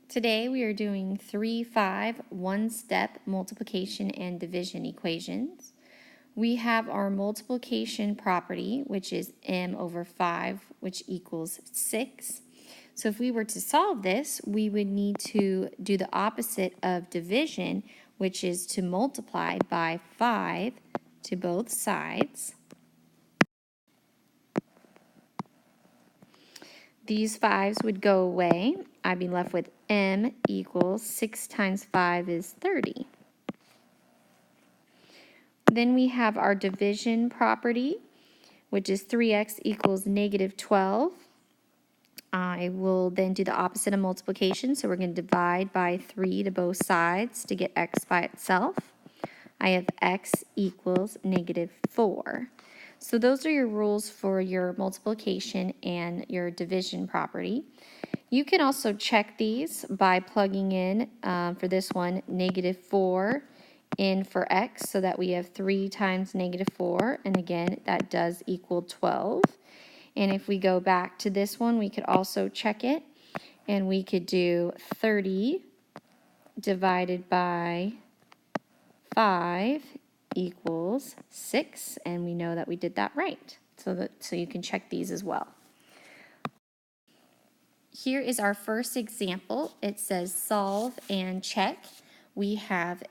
Today we are doing 3-5 one-step multiplication and division equations. We have our multiplication property, which is m over 5, which equals 6. So if we were to solve this, we would need to do the opposite of division, which is to multiply by 5 to both sides. These 5s would go away. I'd be left with m equals 6 times 5 is 30. Then we have our division property, which is 3x equals negative 12. I will then do the opposite of multiplication, so we're going to divide by 3 to both sides to get x by itself. I have x equals negative 4. So those are your rules for your multiplication and your division property. You can also check these by plugging in, for this one, negative 4 in for x, so that we have 3 times negative 4, and again, that does equal 12. And if we go back to this one, we could also check it, and we could do 30 divided by 5 equals 6, and we know that we did that right. So you can check these as well. Here is our first example. It says solve and check. We have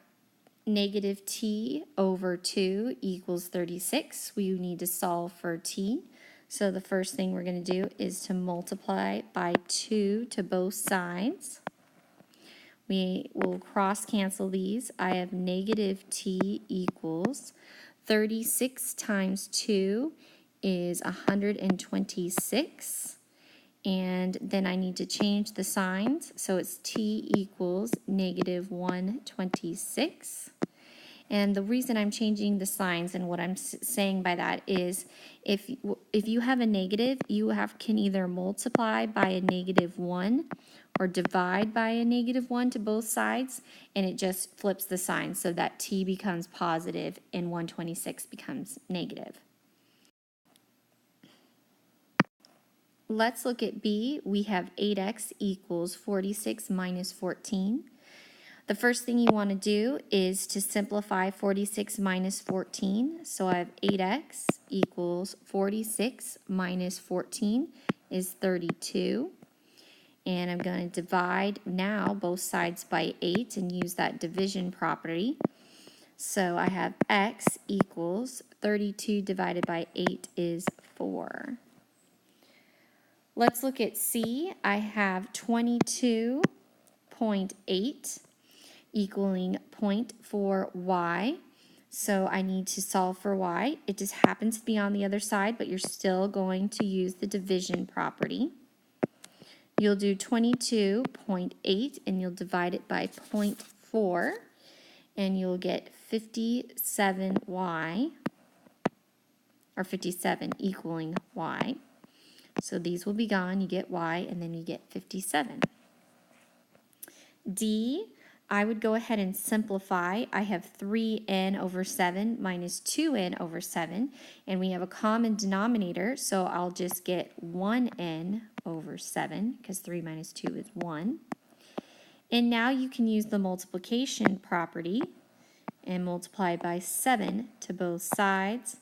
negative t over 2 equals 36. We need to solve for t. So the first thing we're going to do is to multiply by 2 to both sides. We will cross cancel these. I have negative t equals 36 times 2 is 126. And then I need to change the signs. So it's t equals negative 126. And the reason I'm changing the signs and what I'm saying by that is if you have a negative, you can either multiply by a negative 1 or divide by a negative 1 to both sides, and it just flips the sign so that t becomes positive and 126 becomes negative. Let's look at B. We have 8x equals 46 minus 14. The first thing you want to do is to simplify 46 minus 14. So I have 8x equals 46 minus 14 is 32. And I'm going to divide now both sides by 8 and use that division property. So I have x equals 32 divided by 8 is 4. Let's look at C. I have 22.8 equaling 0.4y. So I need to solve for y. It just happens to be on the other side, but you're still going to use the division property. You'll do 22.8 and you'll divide it by 0.4 and you'll get 57y, or 57 equaling y. So these will be gone, you get y, and then you get 57. D, I would go ahead and simplify. I have 3n over 7 minus 2n over 7, and we have a common denominator, so I'll just get 1n over 7, because 3 minus 2 is 1. And now you can use the multiplication property and multiply by 7 to both sides,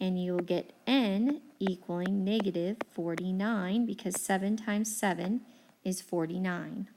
and you'll get n equaling negative 49, because 7 times 7 is 49.